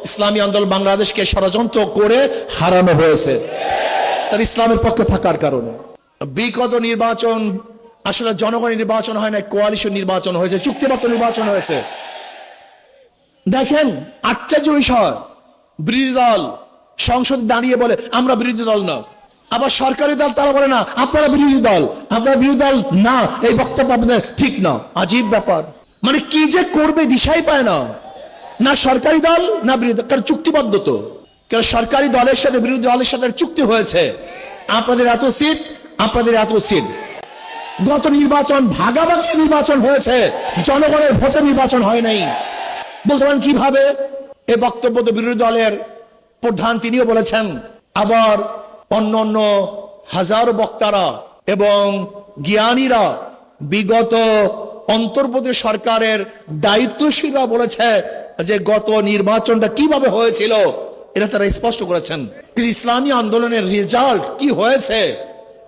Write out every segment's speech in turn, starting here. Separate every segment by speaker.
Speaker 1: ইসলামী আন্দোলন বাংলাদেশকে ষড়যন্ত্র করে হারানো হয়েছে তার ইসলামের পক্ষে থাকার কারণে। বিগত নির্বাচন আসলে জনগণের নির্বাচন হয় না, কোয়ালিশন নির্বাচন হয়েছে, চুক্তিবদ্ধ নির্বাচন হয়েছে। দেখেন আশ্চর্য বিষয়, বিরোধী দল সংসদে দাঁড়িয়ে বলে আমরা বিরোধী দল না, আবার সরকারি দল তারা বলে না আপনারা বিরোধী দল, আপনারা বিরোধী দল না, এই বক্তব্য আপনাদের ঠিক না। আজীব ব্যাপার, মানে কি যে করবে দিশাই পায় না, না সরকারি দল না বিরোধী দল, কারণ চুক্তিবদ্ধ তো, কারণ সরকারি দলের সাথে বিরোধী দলের সাথে চুক্তি হয়েছে, আপনাদের এত সিট, আপনাদের এত সিট। গত নির্বাচন ভাগাভাগি নির্বাচন হয়েছে, জনগণের ভোটে নির্বাচন হয় নাই। বলতে পারেন কিভাবে? এই বক্তব্য তো বিরোধী দলের প্রধান তিনিও বলেছেন, আবার অন্য অন্য হাজারো বক্তারা এবং জ্ঞানীরা বিগত অন্তর্বর্তী সরকারের দায়িত্বশীলরা বলেছে যে গত নির্বাচনটা কিভাবে হয়েছিল এটা তারা স্পষ্ট করেছেন। কিন্তু ইসলামী আন্দোলনের রেজাল্ট কি হয়েছে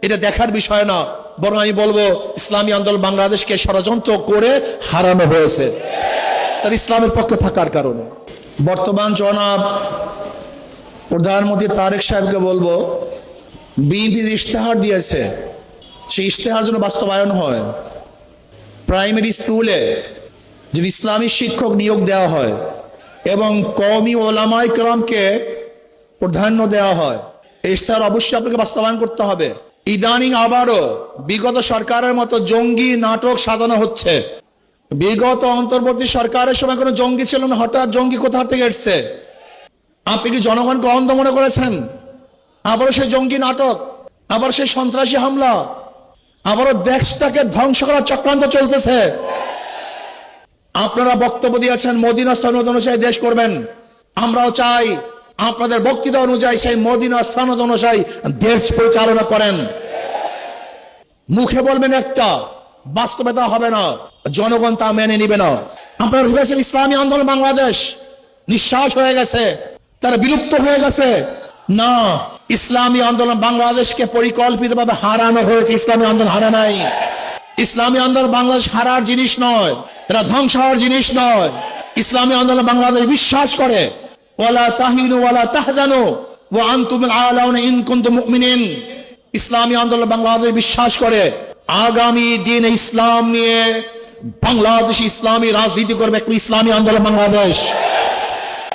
Speaker 1: এটা দেখার বিষয় না, বরং আমি বলবো ইসলামী আন্দোলন বাংলাদেশকে ষড়যন্ত্র করে হারানো হয়েছে তার ইসলামের পক্ষে থাকার কারণে। বর্তমান জনাব প্রধানমন্ত্রী তারেক সাহেবকে বলবো, বিএনপি ইশতেহার দিয়েছে, সেই ইশতেহার যেন বাস্তবায়ন হয়। প্রাইমারি স্কুলে যে ইসলামী শিক্ষক নিয়োগ দেওয়া হয় এবং কওমি ওলামায়ে কেরামকে প্রাধান্য দেওয়া হয়, এই ইশতেহার অবশ্যই আপনাকে বাস্তবায়ন করতে হবে। ইদানিং আবারও বিগত সরকারের মতো জঙ্গি নাটক সাজানো হচ্ছে। বিগত অন্তর্বর্তী সরকারের সময় কোনো জঙ্গি ছিল না, হঠাৎ জঙ্গি কোথা থেকে এসছে? আপনি কি জনগণকে অন্ধ মনে করেছেন? আবারও সেই জঙ্গি নাটক, আবার সেই সন্ত্রাসী হামলা, আবারও দেশটাকে ধ্বংস করার চক্রান্ত চলতেছে। আপনারা বক্তব্য দিয়েছেন মদিনা সনদ অনুযায়ী দেশ করবেন, আমরাও চাই আপনাদের বক্তৃতা অনুযায়ী সেই মদিনা সনদ অনুযায়ী দেশ পরিচালনা করেন। মুখে বলবেন একটা, বাস্তবতা হবে না, জনগণ তা মেনে নিবে না। আপনারা ভেবেছেন ইসলামী আন্দোলন বাংলাদেশ নিঃশ্বাস হয়ে গেছে, তারা বিলুপ্ত হয়ে গেছে? না, ইসলামী আন্দোলন বাংলাদেশকে পরিকল্পিতভাবে হারানো হয়েছে। ইসলামী আন্দোলন হারা নাই। ইসলামী আন্দোলন বাংলাদেশ হারার জিনিস নয়, এটা ধ্বংস হওয়ার জিনিস নয়। ইসলামী আন্দোলন বাংলাদেশ বিশ্বাস করে ওয়ালা তাহিনু ওয়ালা তাহজানু ওয়া আনতুমুল আলাউনা ইন কুনতুম মুমিনিন। ইসলামী আন্দোলন বাংলাদেশ বিশ্বাস করে আগামী দিনে ইসলাম নিয়ে বাংলাদেশ ইসলামী রাজনীতি করবে ইসলামী আন্দোলন বাংলাদেশ।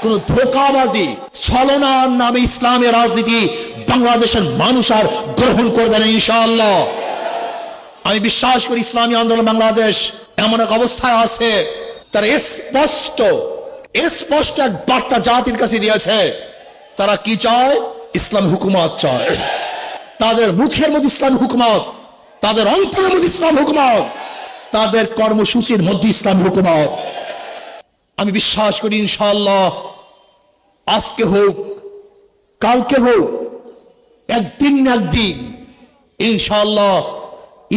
Speaker 1: কোন ধোঁকাবাজি ছলনার নামে ইসলামী রাজনীতি বাংলাদেশের মানুষ আর গ্রহণ করবে না ইনশাআল্লাহ। আমি বিশ্বাস করি ইসলামী আন্দোলন বাংলাদেশ এমন এক অবস্থায় আছে, তারা স্পষ্ট এক বার্তা জাতির কাছে দিয়েছে। তারা কি চায়? ইসলাম হুকুমত চায়। তাদের মুখের মধ্যে ইসলাম হুকুমত, তাদের অন্তরের মধ্যে ইসলাম হুকুমত, তাদের কর্মসূচির মধ্যে ইসলাম হুকুমত। আমি বিশ্বাস করি ইনশাআল্লাহ আজকে হোক কালকে হোক, একদিন না একদিন ইনশাআল্লাহ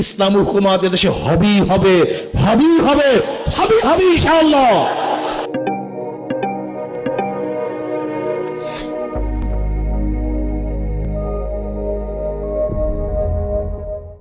Speaker 1: ইসলাম হুকুমত এদেশে হবেই হবে, হবেই হবে, হবে হবে ইনশাআল্লাহ।